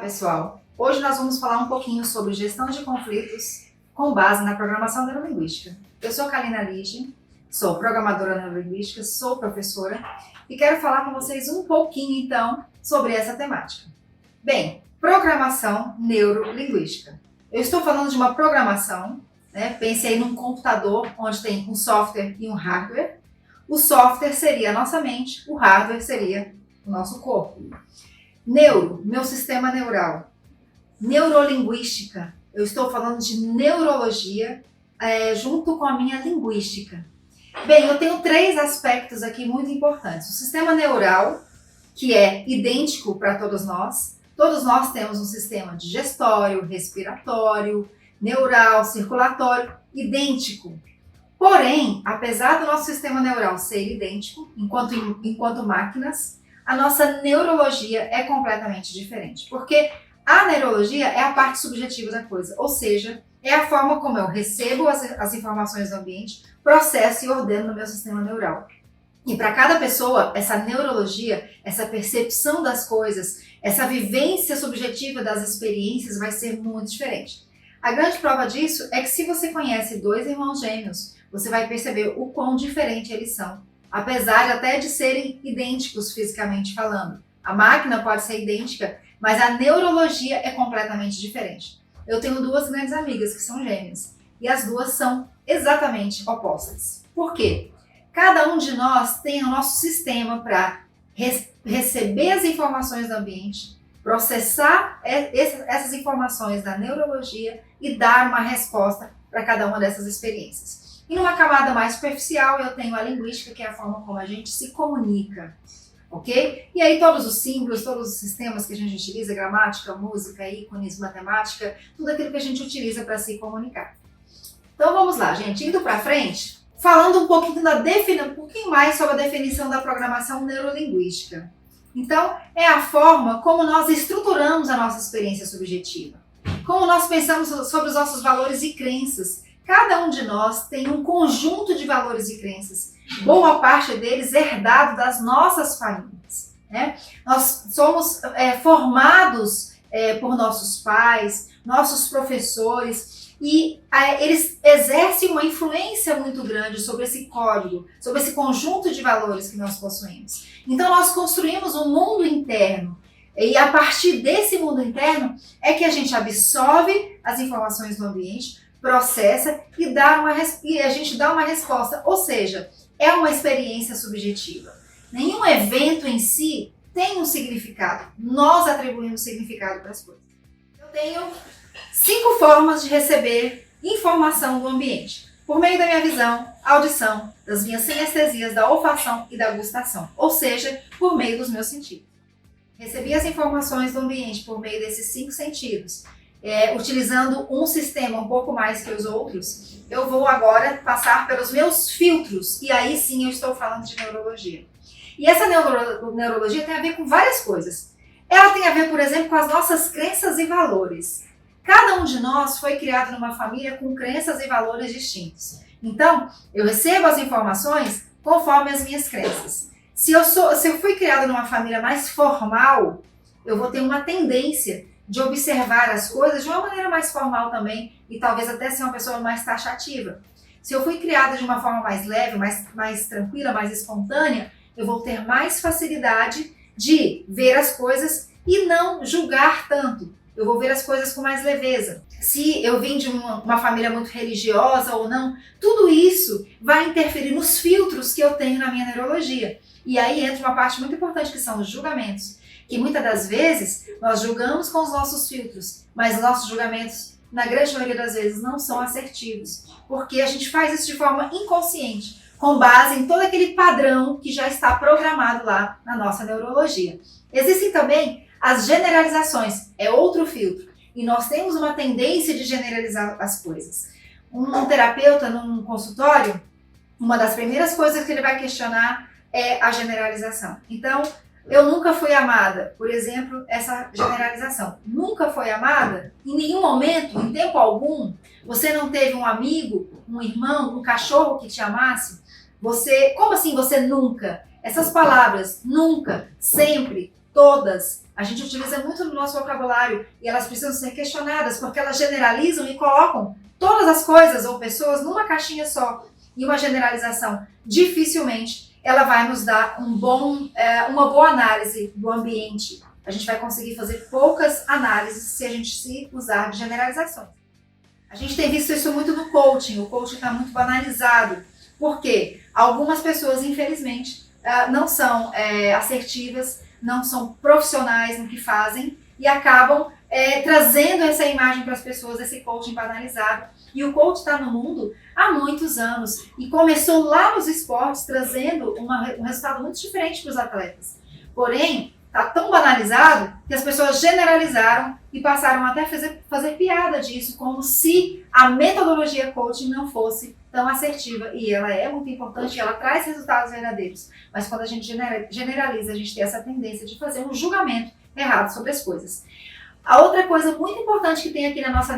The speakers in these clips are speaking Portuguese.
pessoal! Hoje nós vamos falar um pouquinho sobre gestão de conflitos com base na programação neurolinguística. Eu sou Kalina Lige, sou programadora neurolinguística, sou professora e quero falar com vocês um pouquinho então sobre essa temática. Bem, programação neurolinguística. Eu estou falando de uma programação, pense aí num computador onde tem um software e um hardware. O software seria a nossa mente, o hardware seria o nosso corpo. Neuro, meu sistema neural. Neurolinguística, eu estou falando de neurologia junto com a minha linguística. Bem, eu tenho três aspectos aqui muito importantes. O sistema neural, que é idêntico para todos nós. Todos nós temos um sistema digestório, respiratório, neural, circulatório, idêntico. Porém, apesar do nosso sistema neural ser idêntico, enquanto máquinas, a nossa neurologia é completamente diferente. Porque a neurologia é a parte subjetiva da coisa, ou seja, é a forma como eu recebo as informações do ambiente, processo e ordeno no meu sistema neural. E para cada pessoa, essa neurologia, essa percepção das coisas, essa vivência subjetiva das experiências vai ser muito diferente. A grande prova disso é que se você conhece dois irmãos gêmeos, você vai perceber o quão diferente eles são, apesar até de serem idênticos fisicamente falando. A máquina pode ser idêntica, mas a neurologia é completamente diferente. Eu tenho duas grandes amigas que são gêmeas e as duas são exatamente opostas. Por quê? Cada um de nós tem o nosso sistema para receber as informações do ambiente, processar essas informações da neurologia e dar uma resposta para cada uma dessas experiências. E numa camada mais superficial, eu tenho a linguística, que é a forma como a gente se comunica, ok? E aí todos os símbolos, todos os sistemas que a gente utiliza, gramática, música, ícones, matemática, tudo aquilo que a gente utiliza para se comunicar. Então vamos lá, gente, indo para frente, falando um pouquinho mais sobre a definição da programação neurolinguística. Então, é a forma como nós estruturamos a nossa experiência subjetiva, como nós pensamos sobre os nossos valores e crenças. Cada um de nós tem um conjunto de valores e crenças, boa parte deles herdado das nossas famílias. Nós somos formados por nossos pais, nossos professores, e eles exercem uma influência muito grande sobre esse código, sobre esse conjunto de valores que nós possuímos. Então nós construímos um mundo interno, e a partir desse mundo interno é que a gente absorve as informações do ambiente, processa e a gente dá uma resposta, ou seja, é uma experiência subjetiva. Nenhum evento em si tem um significado, nós atribuímos significado para as coisas. Eu tenho 5 formas de receber informação do ambiente, por meio da minha visão, audição, das minhas sinestesias, da olfação e da gustação, ou seja, por meio dos meus sentidos. Recebi as informações do ambiente por meio desses 5 sentidos, utilizando um sistema um pouco mais que os outros, eu vou agora passar pelos meus filtros, e aí sim eu estou falando de neurologia. E essa neurologia tem a ver com várias coisas. Ela tem a ver, por exemplo, com as nossas crenças e valores. Cada um de nós foi criado numa família com crenças e valores distintos. Então, eu recebo as informações conforme as minhas crenças. Se eu fui criado numa família mais formal, eu vou ter uma tendência de observar as coisas de uma maneira mais formal também e talvez até ser uma pessoa mais taxativa. Se eu fui criada de uma forma mais leve, mais tranquila, mais espontânea, eu vou ter mais facilidade de ver as coisas e não julgar tanto. Eu vou ver as coisas com mais leveza. Se eu vim de uma família muito religiosa ou não, tudo isso vai interferir nos filtros que eu tenho na minha neurologia. E aí entra uma parte muito importante que são os julgamentos. Que muitas das vezes nós julgamos com os nossos filtros, mas nossos julgamentos, na grande maioria das vezes, não são assertivos, porque a gente faz isso de forma inconsciente, com base em todo aquele padrão que já está programado lá na nossa neurologia. Existem também as generalizações, é outro filtro, e nós temos uma tendência de generalizar as coisas. Um terapeuta num consultório, uma das primeiras coisas que ele vai questionar é a generalização. Então, eu nunca fui amada, por exemplo, essa generalização. Nunca foi amada? Em nenhum momento, em tempo algum, você não teve um amigo, um irmão, um cachorro que te amasse? Como assim você nunca? Essas palavras, nunca, sempre, todas. A gente utiliza muito no nosso vocabulário e elas precisam ser questionadas porque elas generalizam e colocam todas as coisas ou pessoas numa caixinha só. E uma generalização dificilmente ela vai nos dar uma boa análise do ambiente. A gente vai conseguir fazer poucas análises se a gente se usar de generalizações. A gente tem visto isso muito no coaching. O coaching está muito banalizado. Por quê? Algumas pessoas, infelizmente, não são assertivas, não são profissionais no que fazem e acabam trazendo essa imagem para as pessoas, esse coaching banalizado. E o coach está no mundo há muitos anos e começou lá nos esportes trazendo um resultado muito diferente para os atletas. Porém, está tão banalizado que as pessoas generalizaram e passaram até a fazer piada disso, como se a metodologia coaching não fosse tão assertiva. E ela é muito importante, ela traz resultados verdadeiros. Mas quando a gente generaliza, a gente tem essa tendência de fazer um julgamento errado sobre as coisas. A outra coisa muito importante que tem aqui na nossa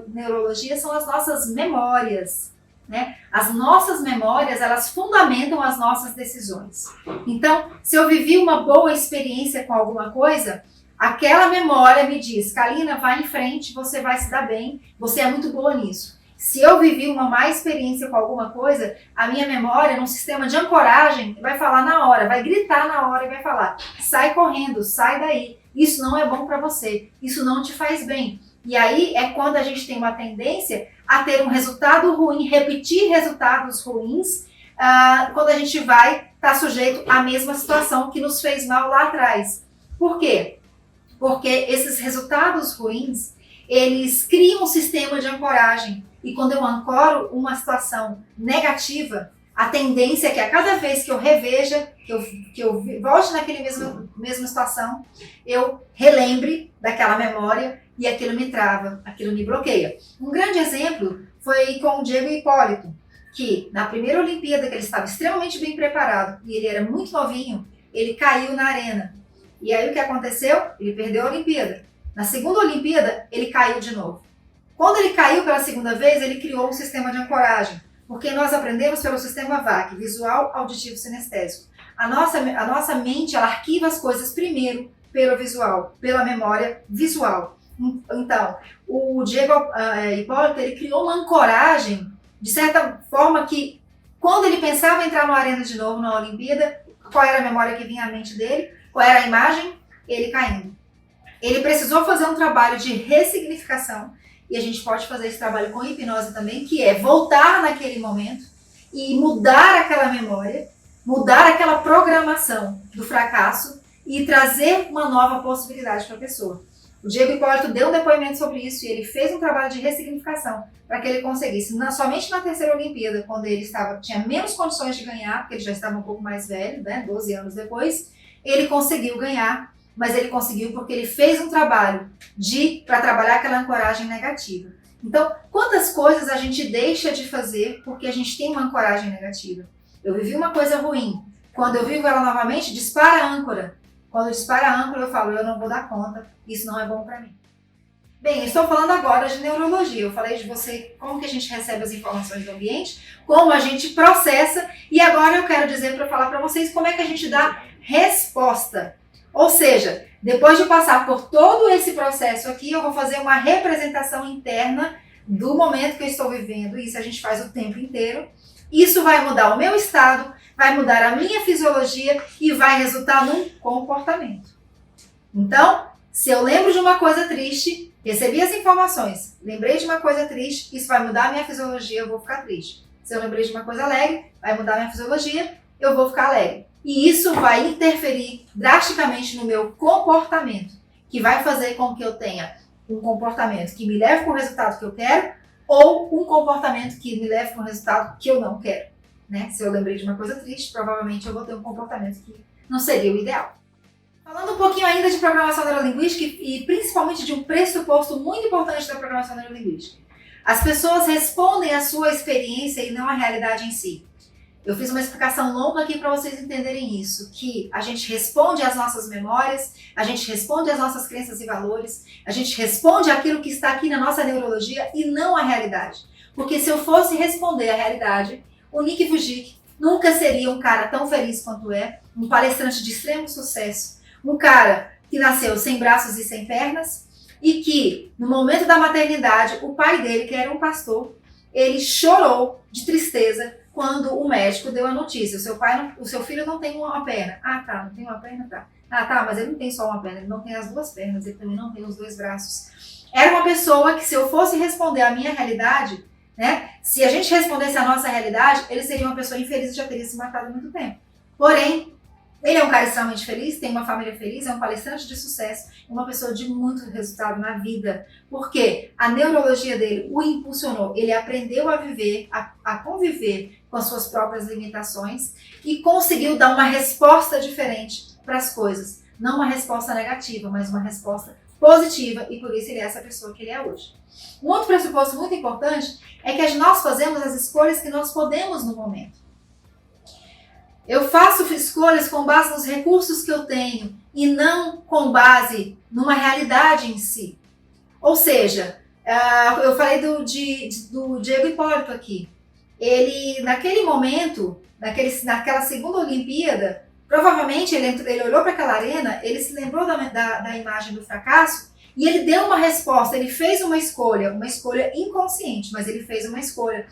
neurologia são as nossas memórias. Né? As nossas memórias, elas fundamentam as nossas decisões. Então, se eu vivi uma boa experiência com alguma coisa, aquela memória me diz, Kalina, vai em frente, você vai se dar bem, você é muito boa nisso. Se eu vivi uma má experiência com alguma coisa, a minha memória, num sistema de ancoragem, vai falar na hora, vai gritar na hora e vai falar, sai correndo, sai daí, isso não é bom para você, isso não te faz bem. E aí é quando a gente tem uma tendência a ter um resultado ruim, repetir resultados ruins, quando a gente vai estar sujeito à mesma situação que nos fez mal lá atrás. Por quê? Porque esses resultados ruins, eles criam um sistema de ancoragem. E quando eu ancoro uma situação negativa, a tendência é que a cada vez que eu reveja, que eu volte naquela mesma situação, eu relembre daquela memória e aquilo me trava, aquilo me bloqueia. Um grande exemplo foi com o Diego Hipólito, que na primeira Olimpíada, que ele estava extremamente bem preparado e ele era muito novinho, ele caiu na arena. E aí o que aconteceu? Ele perdeu a Olimpíada. Na segunda Olimpíada, ele caiu de novo. Quando ele caiu pela segunda vez, ele criou um sistema de ancoragem, porque nós aprendemos pelo sistema VAC, visual, auditivo, sinestésico. A nossa mente, ela arquiva as coisas primeiro pelo visual, pela memória visual. Então, o Diego Hipólito, ele criou uma ancoragem, de certa forma que, quando ele pensava em entrar na arena de novo, na Olimpíada, qual era a memória que vinha à mente dele? Qual era a imagem? Ele caindo. Ele precisou fazer um trabalho de ressignificação, e a gente pode fazer esse trabalho com hipnose também, que é voltar naquele momento e mudar aquela memória, mudar aquela programação do fracasso e trazer uma nova possibilidade para a pessoa. O Diego Hipólito deu um depoimento sobre isso e ele fez um trabalho de ressignificação para que ele conseguisse, somente na terceira Olimpíada, quando ele tinha menos condições de ganhar, porque ele já estava um pouco mais velho, né, 12 anos depois, ele conseguiu ganhar. Mas ele conseguiu porque ele fez um trabalho para trabalhar aquela ancoragem negativa. Então, quantas coisas a gente deixa de fazer porque a gente tem uma ancoragem negativa? Eu vivi uma coisa ruim. Quando eu vivo ela novamente, dispara a âncora. Quando dispara a âncora, eu falo, eu não vou dar conta, isso não é bom para mim. Bem, eu estou falando agora de neurologia. Eu falei de você, como que a gente recebe as informações do ambiente, como a gente processa, e agora eu quero dizer para falar para vocês como é que a gente dá resposta. Ou seja, depois de passar por todo esse processo aqui, eu vou fazer uma representação interna do momento que eu estou vivendo. Isso a gente faz o tempo inteiro. Isso vai mudar o meu estado, vai mudar a minha fisiologia e vai resultar num comportamento. Então, se eu lembro de uma coisa triste, recebi as informações, lembrei de uma coisa triste, isso vai mudar a minha fisiologia, eu vou ficar triste. Se eu lembrei de uma coisa alegre, vai mudar a minha fisiologia, eu vou ficar alegre. E isso vai interferir drasticamente no meu comportamento, que vai fazer com que eu tenha um comportamento que me leve para o resultado que eu quero ou um comportamento que me leve para um resultado que eu não quero. Né? Se eu lembrei de uma coisa triste, provavelmente eu vou ter um comportamento que não seria o ideal. Falando um pouquinho ainda de programação neurolinguística e principalmente de um pressuposto muito importante da programação neurolinguística. As pessoas respondem à sua experiência e não à realidade em si. Eu fiz uma explicação longa aqui para vocês entenderem isso, que a gente responde às nossas memórias, a gente responde às nossas crenças e valores, a gente responde àquilo que está aqui na nossa neurologia e não à realidade. Porque se eu fosse responder à realidade, o Nick Vujicic nunca seria um cara tão feliz quanto é, um palestrante de extremo sucesso, um cara que nasceu sem braços e sem pernas, e que, no momento da maternidade, o pai dele, que era um pastor, ele chorou de tristeza quando o médico deu a notícia. O seu filho não tem uma perna. Ah, tá, não tem uma perna, tá. Ah, tá, mas ele não tem só uma perna, ele não tem as duas pernas, ele também não tem os dois braços. Era uma pessoa que, se eu fosse responder a minha realidade, né, se a gente respondesse a nossa realidade, ele seria uma pessoa infeliz e já teria se matado há muito tempo. Porém, ele é um cara extremamente feliz, tem uma família feliz, é um palestrante de sucesso, uma pessoa de muito resultado na vida, porque a neurologia dele o impulsionou, ele aprendeu a viver, a conviver com as suas próprias limitações e conseguiu dar uma resposta diferente para as coisas. Não uma resposta negativa, mas uma resposta positiva, e por isso ele é essa pessoa que ele é hoje. Um outro pressuposto muito importante é que nós fazemos as escolhas que nós podemos no momento. Eu faço escolhas com base nos recursos que eu tenho e não com base numa realidade em si. Ou seja, eu falei do Diego Hipólito aqui. Ele, naquele momento, naquela segunda Olimpíada, provavelmente ele olhou para aquela arena, ele se lembrou da imagem do fracasso e ele deu uma resposta, ele fez uma escolha inconsciente, mas ele fez uma escolha.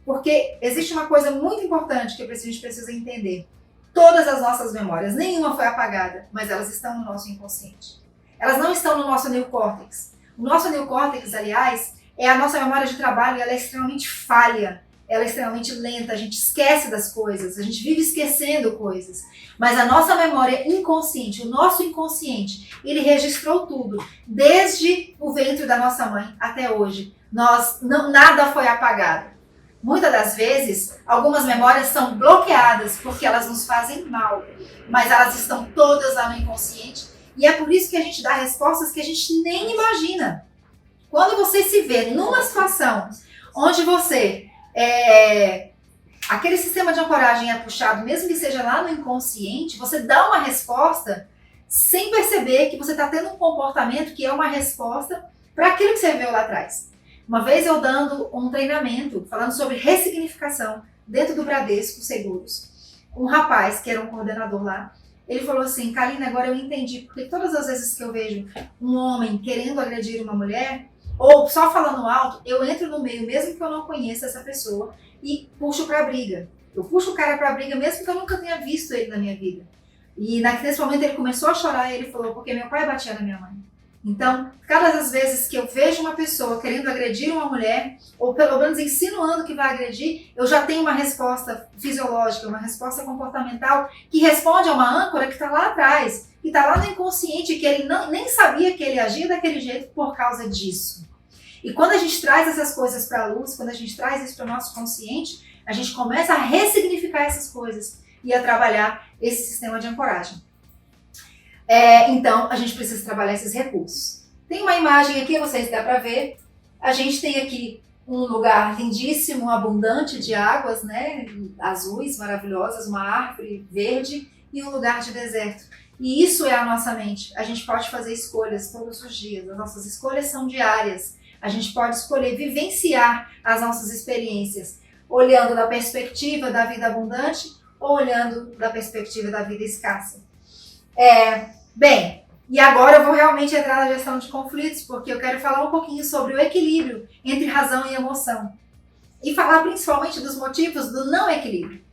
Porque existe uma coisa muito importante que a gente precisa entender. Todas as nossas memórias, nenhuma foi apagada, mas elas estão no nosso inconsciente. Elas não estão no nosso neocórtex. O nosso neocórtex, aliás, é a nossa memória de trabalho e ela é extremamente falha, ela é extremamente lenta, a gente esquece das coisas, a gente vive esquecendo coisas. Mas a nossa memória inconsciente, o nosso inconsciente, ele registrou tudo, desde o ventre da nossa mãe até hoje. Nada foi apagado. Muitas das vezes, algumas memórias são bloqueadas porque elas nos fazem mal, mas elas estão todas lá no inconsciente e é por isso que a gente dá respostas que a gente nem imagina. Quando você se vê numa situação onde você, aquele sistema de ancoragem é puxado, mesmo que seja lá no inconsciente, você dá uma resposta sem perceber que você está tendo um comportamento que é uma resposta para aquilo que você viu lá atrás. Uma vez eu dando um treinamento falando sobre ressignificação dentro do Bradesco Seguros, um rapaz que era um coordenador lá, ele falou assim: Karina, agora eu entendi, porque todas as vezes que eu vejo um homem querendo agredir uma mulher, ou só falando alto, eu entro no meio, mesmo que eu não conheça essa pessoa, e puxo pra briga. Eu puxo o cara pra briga, mesmo que eu nunca tenha visto ele na minha vida. E nesse momento ele começou a chorar e ele falou: porque meu pai batia na minha mãe. Então, cada das vezes que eu vejo uma pessoa querendo agredir uma mulher, ou pelo menos insinuando que vai agredir, eu já tenho uma resposta fisiológica, uma resposta comportamental que responde a uma âncora que está lá atrás, que está lá no inconsciente, que ele nem sabia que ele agia daquele jeito por causa disso. E quando a gente traz essas coisas para a luz, quando a gente traz isso para o nosso consciente, a gente começa a ressignificar essas coisas e a trabalhar esse sistema de ancoragem. Então, a gente precisa trabalhar esses recursos. Tem uma imagem aqui, não sei se dá para ver. A gente tem aqui um lugar lindíssimo, abundante de águas, né, azuis, maravilhosas, uma árvore verde e um lugar de deserto. E isso é a nossa mente. A gente pode fazer escolhas todos os dias. As nossas escolhas são diárias. A gente pode escolher vivenciar as nossas experiências, olhando da perspectiva da vida abundante ou olhando da perspectiva da vida escassa. Bem, e agora eu vou realmente entrar na gestão de conflitos, porque eu quero falar um pouquinho sobre o equilíbrio entre razão e emoção. E falar principalmente dos motivos do não equilíbrio.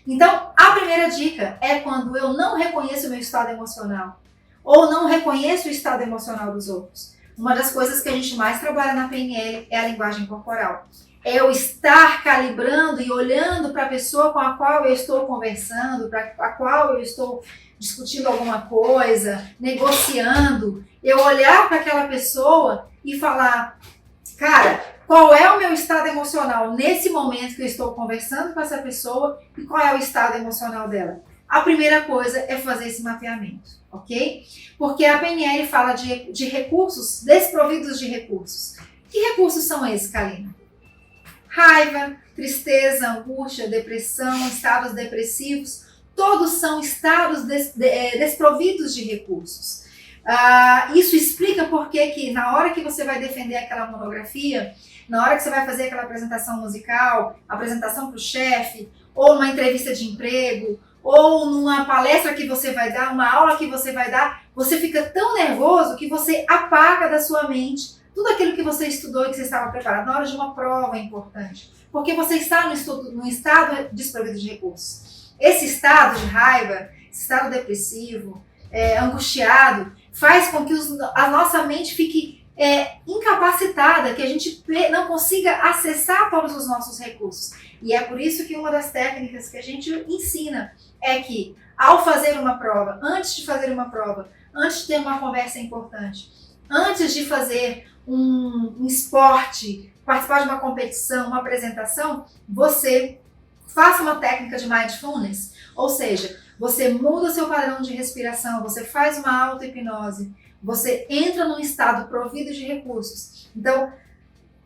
Então, a primeira dica é quando eu não reconheço o meu estado emocional, ou não reconheço o estado emocional dos outros. Uma das coisas que a gente mais trabalha na PNL é a linguagem corporal. É eu estar calibrando e olhando para a pessoa com a qual eu estou conversando, para a qual eu estou discutindo alguma coisa, negociando. Eu olhar para aquela pessoa e falar: cara, qual é o meu estado emocional nesse momento que eu estou conversando com essa pessoa e qual é o estado emocional dela? A primeira coisa é fazer esse mapeamento, ok? Porque a PNL fala de recursos desprovidos de recursos. Que recursos são esses, Karina? Raiva, tristeza, angústia, depressão, estados depressivos, todos são estados desprovidos de recursos. Isso explica por que na hora que você vai defender aquela monografia, na hora que você vai fazer aquela apresentação musical, apresentação para o chefe, ou uma entrevista de emprego, ou numa palestra que você vai dar, uma aula que você vai dar, você fica tão nervoso que você apaga da sua mente tudo aquilo que você estudou e que você estava preparado. Na hora de uma prova é importante, porque você está no estado desprovido de recursos. Esse estado de raiva, esse estado depressivo, angustiado, faz com que a nossa mente fique incapacitada, que a gente não consiga acessar todos os nossos recursos. E é por isso que uma das técnicas que a gente ensina é que, ao fazer uma prova, antes de fazer uma prova, antes de ter uma conversa importante, antes de fazer um esporte, participar de uma competição, uma apresentação, você faça uma técnica de mindfulness, ou seja, você muda seu padrão de respiração, você faz uma auto-hipnose, você entra num estado provido de recursos. Então,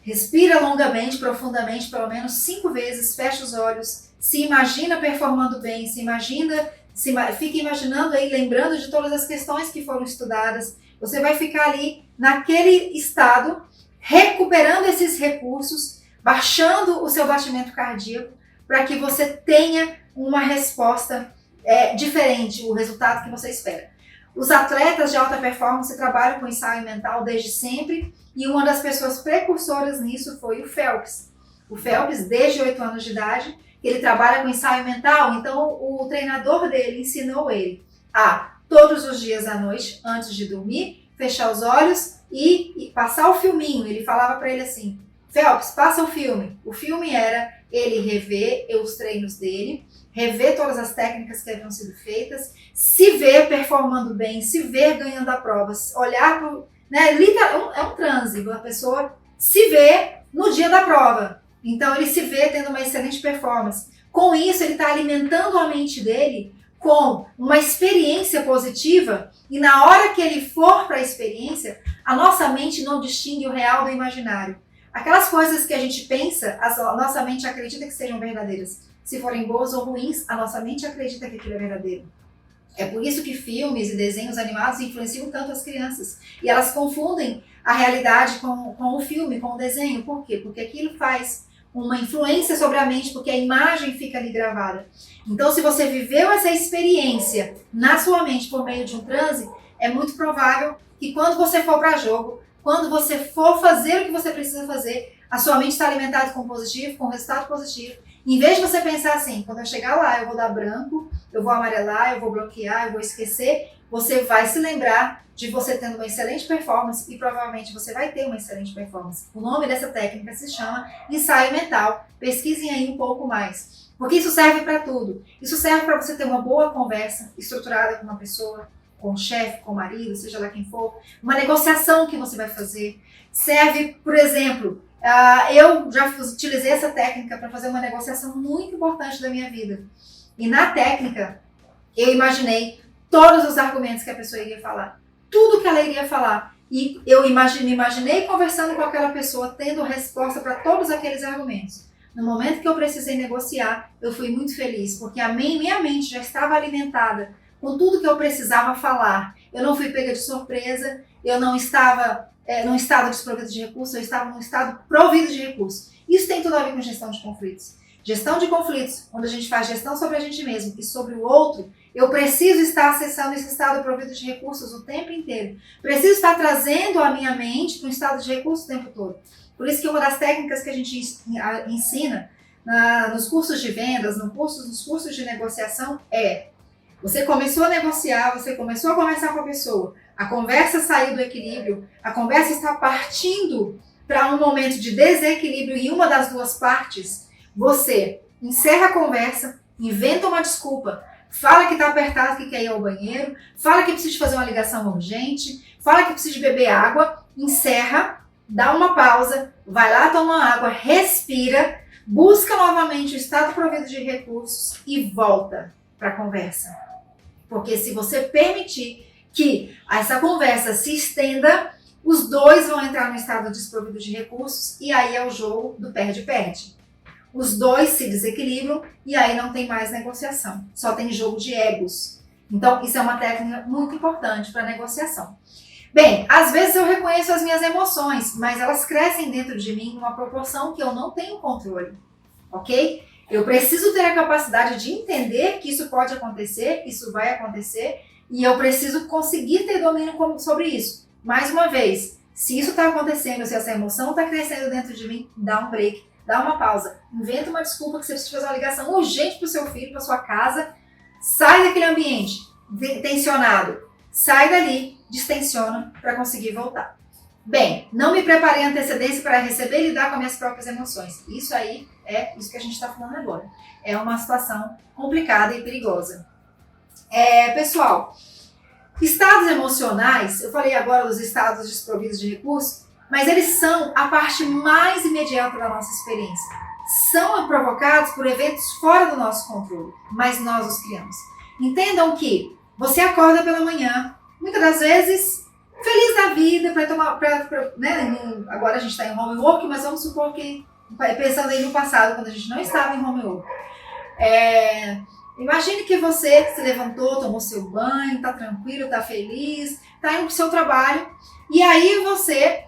respira longamente, profundamente, pelo menos 5 vezes, fecha os olhos, se imagina performando bem, fica imaginando aí, lembrando de todas as questões que foram estudadas. Você vai ficar ali naquele estado, recuperando esses recursos, baixando o seu batimento cardíaco, para que você tenha uma resposta diferente, o resultado que você espera. Os atletas de alta performance trabalham com ensaio mental desde sempre, e uma das pessoas precursoras nisso foi o Phelps. O Phelps, desde 8 anos de idade, ele trabalha com ensaio mental, então o treinador dele ensinou ele a, todos os dias à noite, antes de dormir, fechar os olhos e passar o filminho. Ele falava para ele assim: Phelps, passa o filme. O filme era ele rever os treinos dele, rever todas as técnicas que haviam sido feitas, se ver performando bem, se ver ganhando a prova, olhar para o... é um transe, a pessoa se vê no dia da prova. Então ele se vê tendo uma excelente performance. Com isso, ele está alimentando a mente dele com uma experiência positiva, e na hora que ele for para a experiência, a nossa mente não distingue o real do imaginário. Aquelas coisas que a gente pensa, a nossa mente acredita que sejam verdadeiras. Se forem boas ou ruins, a nossa mente acredita que aquilo é verdadeiro. É por isso que filmes e desenhos animados influenciam tanto as crianças. E elas confundem a realidade com o filme, com o desenho. Por quê? Porque aquilo faz uma influência sobre a mente, porque a imagem fica ali gravada. Então, se você viveu essa experiência na sua mente por meio de um transe, é muito provável que quando você for para jogo, quando você for fazer o que você precisa fazer, a sua mente está alimentada com positivo, com resultado positivo. Em vez de você pensar assim, quando eu chegar lá, eu vou dar branco, eu vou amarelar, eu vou bloquear, eu vou esquecer, você vai se lembrar de você tendo uma excelente performance, e provavelmente você vai ter uma excelente performance. O nome dessa técnica se chama ensaio mental. Pesquisem aí um pouco mais. Porque isso serve para tudo. Isso serve para você ter uma boa conversa estruturada com uma pessoa, com o chefe, com o marido, seja lá quem for. Uma negociação que você vai fazer. Serve, por exemplo, eu já utilizei essa técnica para fazer uma negociação muito importante da minha vida. E na técnica, eu imaginei todos os argumentos que a pessoa iria falar. Tudo que ela iria falar. E eu me imaginei conversando com aquela pessoa, tendo resposta para todos aqueles argumentos. No momento que eu precisei negociar, eu fui muito feliz, porque a minha mente já estava alimentada com tudo que eu precisava falar. Eu não fui pega de surpresa, eu não estava num estado desprovido de recursos, eu estava num estado provido de recursos. Isso tem tudo a ver com gestão de conflitos. Gestão de conflitos, onde a gente faz gestão sobre a gente mesmo e sobre o outro, eu preciso estar acessando esse estado provido de recursos o tempo inteiro. Preciso estar trazendo a minha mente para um estado de recursos o tempo todo. Por isso que uma das técnicas que a gente ensina nos cursos de vendas, nos cursos de negociação você começou a negociar, você começou a conversar com a pessoa, a conversa saiu do equilíbrio, a conversa está partindo para um momento de desequilíbrio em uma das duas partes, você encerra a conversa, inventa uma desculpa, fala que está apertado, que quer ir ao banheiro, fala que precisa fazer uma ligação urgente, fala que precisa beber água, encerra, dá uma pausa, vai lá, toma água, respira, busca novamente o estado provido de recursos e volta para a conversa. Porque se você permitir que essa conversa se estenda, os dois vão entrar no estado desprovido de recursos e aí é o jogo do perde-perde. Os dois se desequilibram e aí não tem mais negociação, só tem jogo de egos. Então, isso é uma técnica muito importante para negociação. Bem, às vezes eu reconheço as minhas emoções, mas elas crescem dentro de mim numa proporção que eu não tenho controle, ok? Eu preciso ter a capacidade de entender que isso pode acontecer, que isso vai acontecer, e eu preciso conseguir ter domínio sobre isso. Mais uma vez, se isso está acontecendo, se essa emoção está crescendo dentro de mim, dá um break, dá uma pausa. Inventa uma desculpa que você precisa fazer uma ligação urgente para o seu filho, para sua casa. Sai daquele ambiente tensionado. Sai dali, distensiona para conseguir voltar. Bem, não me preparei em antecedência para receber e lidar com as minhas próprias emoções. Isso aí é isso que a gente está falando agora. É uma situação complicada e perigosa. Pessoal, estados emocionais, eu falei agora dos estados desprovidos de recursos, mas eles são a parte mais imediata da nossa experiência. São provocados por eventos fora do nosso controle, mas nós os criamos. Entendam que você acorda pela manhã, muitas das vezes feliz da vida, agora a gente está em home work, mas vamos supor que, pensando aí no passado, quando a gente não estava em home work. Imagine que você se levantou, tomou seu banho, está tranquilo, está feliz, está indo para o seu trabalho, e aí você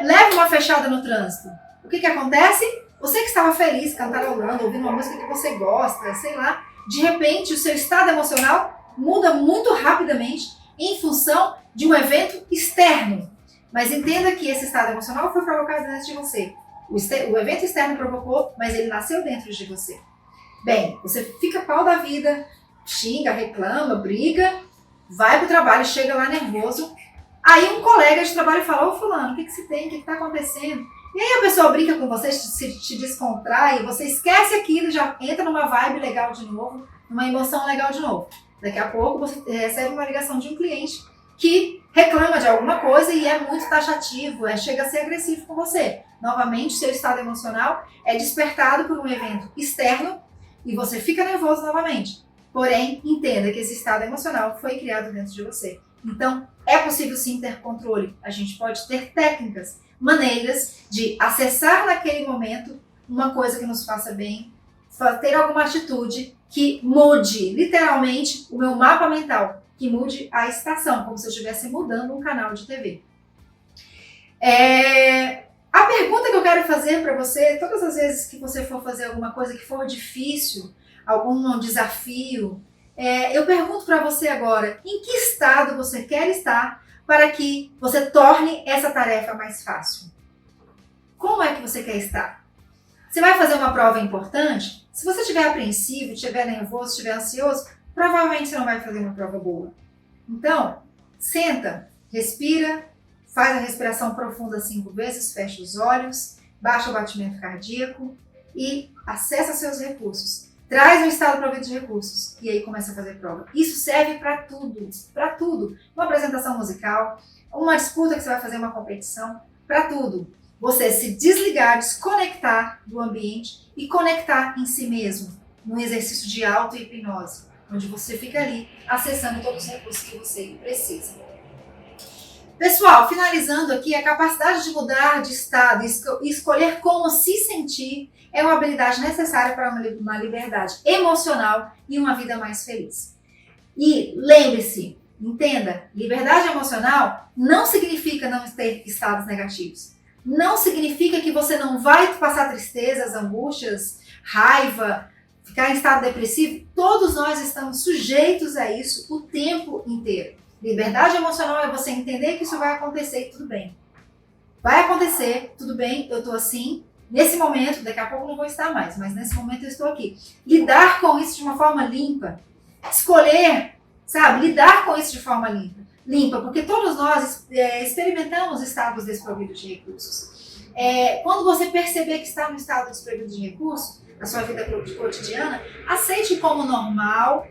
leva uma fechada no trânsito. O que acontece? Você que estava feliz, cantarolando, ouvindo uma música que você gosta, sei lá, de repente o seu estado emocional muda muito rapidamente em função de um evento externo. Mas entenda que esse estado emocional foi provocado dentro de você. O evento externo provocou, mas ele nasceu dentro de você. Bem, você fica pau da vida, xinga, reclama, briga, vai para o trabalho, chega lá nervoso. Aí um colega de trabalho fala: ô fulano, o que você tem? O que está acontecendo? E aí a pessoa brinca com você, te descontrai, você esquece aquilo e já entra numa vibe legal de novo, numa emoção legal de novo. Daqui a pouco você recebe uma ligação de um cliente que reclama de alguma coisa e é muito taxativo, chega a ser agressivo com você. Novamente, seu estado emocional é despertado por um evento externo e você fica nervoso novamente. Porém, entenda que esse estado emocional foi criado dentro de você. Então, é possível sim ter controle. A gente pode ter técnicas, maneiras de acessar naquele momento uma coisa que nos faça bem, ter alguma atitude que mude, literalmente, o meu mapa mental, que mude a estação, como se eu estivesse mudando um canal de TV. A pergunta que eu quero fazer para você, todas as vezes que você for fazer alguma coisa que for difícil, algum desafio, eu pergunto para você agora, em que estado você quer estar para que você torne essa tarefa mais fácil? Como é que você quer estar? Você vai fazer uma prova importante? Se você estiver apreensivo, estiver nervoso, estiver ansioso, provavelmente você não vai fazer uma prova boa. Então, senta, respira, faz a respiração profunda 5 vezes, fecha os olhos, baixa o batimento cardíaco e acessa seus recursos. Traz um estado provido de recursos e aí começa a fazer prova. Isso serve para tudo, para tudo. Uma apresentação musical, uma disputa que você vai fazer, uma competição, para tudo. Você se desligar, desconectar do ambiente e conectar em si mesmo, num exercício de auto-hipnose, onde você fica ali acessando todos os recursos que você precisa. Pessoal, finalizando aqui, a capacidade de mudar de estado e escolher como se sentir é uma habilidade necessária para uma liberdade emocional e uma vida mais feliz. E lembre-se, entenda, liberdade emocional não significa não ter estados negativos. Não significa que você não vai passar tristezas, angústias, raiva, ficar em estado depressivo. Todos nós estamos sujeitos a isso o tempo inteiro. Liberdade emocional é você entender que isso vai acontecer e tudo bem. Vai acontecer, tudo bem, eu estou assim, nesse momento, daqui a pouco eu não vou estar mais, mas nesse momento eu estou aqui. Lidar com isso de uma forma limpa. Escolher, lidar com isso de forma limpa, porque todos nós experimentamos estados desprovidos de recursos. Quando você perceber que está no estado desprovido de recursos, na sua vida cotidiana, aceite como normal,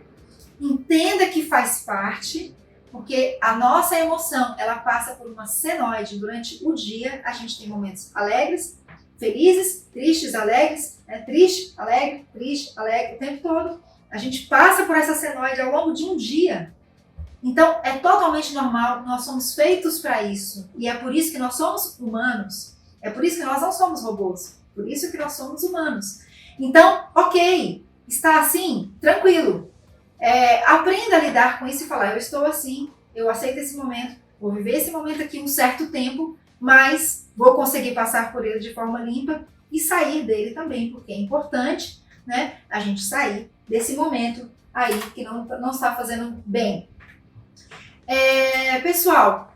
entenda que faz parte, porque a nossa emoção, ela passa por uma senoide durante o dia. A gente tem momentos alegres, felizes, tristes, alegres, triste, alegre, o tempo todo. A gente passa por essa senoide ao longo de um dia. Então, é totalmente normal, nós somos feitos para isso. E é por isso que nós somos humanos. É por isso que nós não somos robôs. Por isso que nós somos humanos. Então, ok, está assim, tranquilo. Aprenda a lidar com isso e falar: eu estou assim, eu aceito esse momento, vou viver esse momento aqui um certo tempo, mas vou conseguir passar por ele de forma limpa e sair dele também, porque é importante né? A gente sair desse momento aí que não está fazendo bem. Pessoal,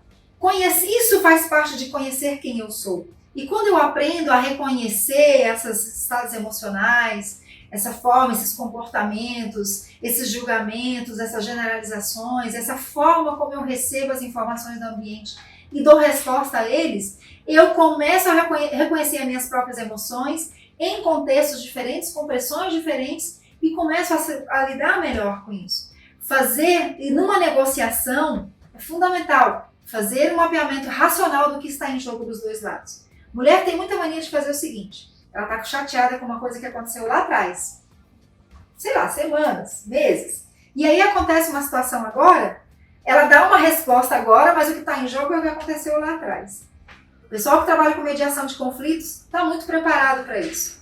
isso faz parte de conhecer quem eu sou. E quando eu aprendo a reconhecer esses estados emocionais, essa forma, esses comportamentos, esses julgamentos, essas generalizações, essa forma como eu recebo as informações do ambiente e dou resposta a eles, eu começo a reconhecer as minhas próprias emoções em contextos diferentes, com pressões diferentes, e começo a lidar melhor com isso. E numa negociação, é fundamental fazer um mapeamento racional do que está em jogo dos dois lados. Mulher tem muita mania de fazer o seguinte: ela está chateada com uma coisa que aconteceu lá atrás, sei lá, semanas, meses, e aí acontece uma situação agora, ela dá uma resposta agora, mas o que está em jogo é o que aconteceu lá atrás. O pessoal que trabalha com mediação de conflitos está muito preparado para isso.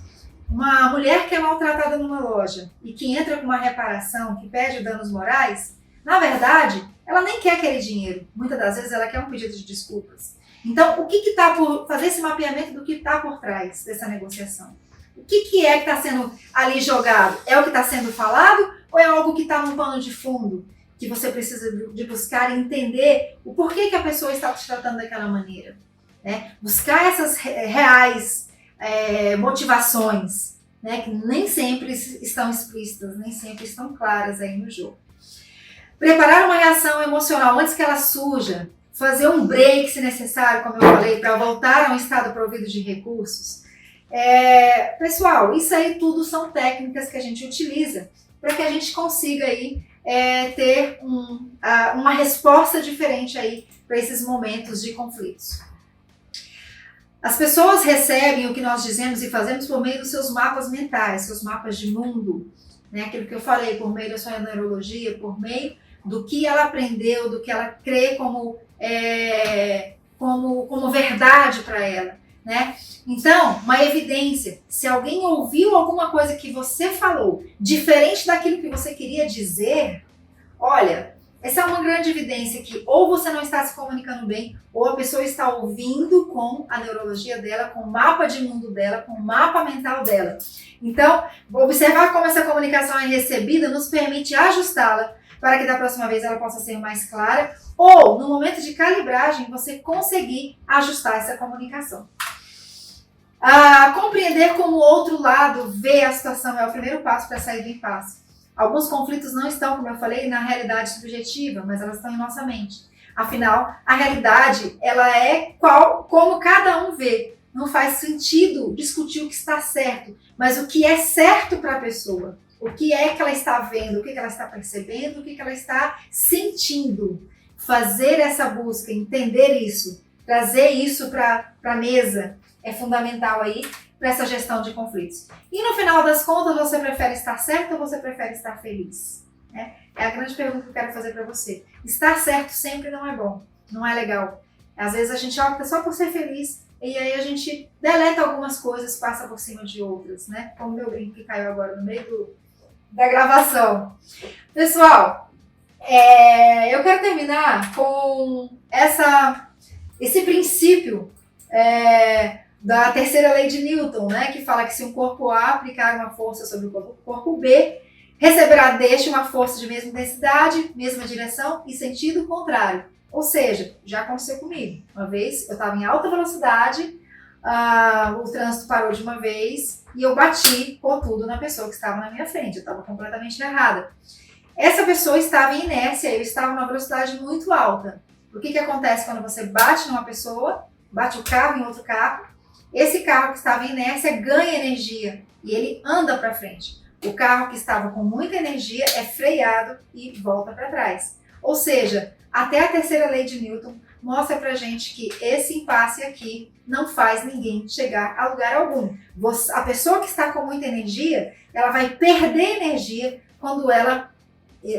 Uma mulher que é maltratada numa loja e que entra com uma reparação, que pede danos morais, na verdade, ela nem quer aquele dinheiro. Muitas das vezes ela quer um pedido de desculpas. Então, o que está por fazer esse mapeamento do que está por trás dessa negociação? O que é que está sendo ali jogado? É o que está sendo falado ou é algo que está no pano de fundo que você precisa de buscar e entender o porquê que a pessoa está te tratando daquela maneira? Né? Buscar essas reais motivações, né, que nem sempre estão explícitas, nem sempre estão claras aí no jogo. Preparar uma reação emocional antes que ela surja, fazer um break se necessário, como eu falei, para voltar a um estado provido de recursos. Pessoal, isso aí tudo são técnicas que a gente utiliza para que a gente consiga aí ter uma resposta diferente aí para esses momentos de conflitos. As pessoas recebem o que nós dizemos e fazemos por meio dos seus mapas mentais, seus mapas de mundo, né? Aquilo que eu falei, por meio da sua neurologia, por meio do que ela aprendeu, do que ela crê como verdade para ela, né? Então, uma evidência, se alguém ouviu alguma coisa que você falou, diferente daquilo que você queria dizer, olha, essa é uma grande evidência que ou você não está se comunicando bem, ou a pessoa está ouvindo com a neurologia dela, com o mapa de mundo dela, com o mapa mental dela. Então, observar como essa comunicação é recebida nos permite ajustá-la para que da próxima vez ela possa ser mais clara, ou no momento de calibragem você conseguir ajustar essa comunicação. Compreender como o outro lado vê a situação é o primeiro passo para sair do impasse. Alguns conflitos não estão, como eu falei, na realidade subjetiva, mas elas estão em nossa mente. Afinal, a realidade, ela é como cada um vê. Não faz sentido discutir o que está certo, mas o que é certo para a pessoa. O que é que ela está vendo, o que ela está percebendo, o que ela está sentindo. Fazer essa busca, entender isso, trazer isso para a mesa é fundamental aí para essa gestão de conflitos. E no final das contas, você prefere estar certo ou você prefere estar feliz? É a grande pergunta que eu quero fazer para você. Estar certo sempre não é bom, não é legal. Às vezes a gente opta só por ser feliz e aí a gente deleta algumas coisas, passa por cima de outras, né? Como o meu brinco que caiu agora no meio da gravação. Pessoal, eu quero terminar com esse princípio da terceira lei de Newton, né, que fala que se um corpo A aplicar uma força sobre o corpo B, receberá deste uma força de mesma intensidade, mesma direção e sentido contrário. Ou seja, já aconteceu comigo. Uma vez eu estava em alta velocidade, o trânsito parou de uma vez e eu bati com tudo na pessoa que estava na minha frente. Eu estava completamente errada. Essa pessoa estava em inércia, eu estava numa velocidade muito alta. O que acontece quando você bate numa pessoa, bate o carro em outro carro? Esse carro que estava em inércia ganha energia e ele anda para frente. O carro que estava com muita energia é freado e volta para trás. Ou seja, até a terceira lei de Newton mostra pra gente que esse impasse aqui não faz ninguém chegar a lugar algum. A pessoa que está com muita energia, ela vai perder energia quando ela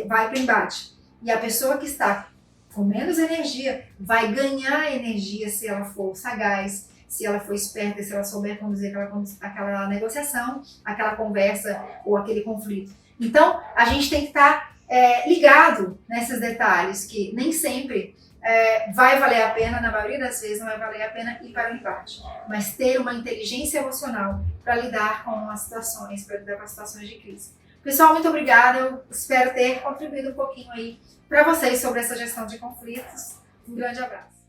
vai para o embate. E a pessoa que está com menos energia vai ganhar energia se ela for sagaz, se ela for esperta, se ela souber conduzir aquela negociação, aquela conversa ou aquele conflito. Então, a gente tem que estar ligado nesses detalhes, que nem sempre vai valer a pena, na maioria das vezes não vai valer a pena ir para o embate, mas ter uma inteligência emocional para lidar com as situações, para lidar com as situações de crise. Pessoal, muito obrigada, eu espero ter contribuído um pouquinho aí para vocês sobre essa gestão de conflitos. Um grande abraço.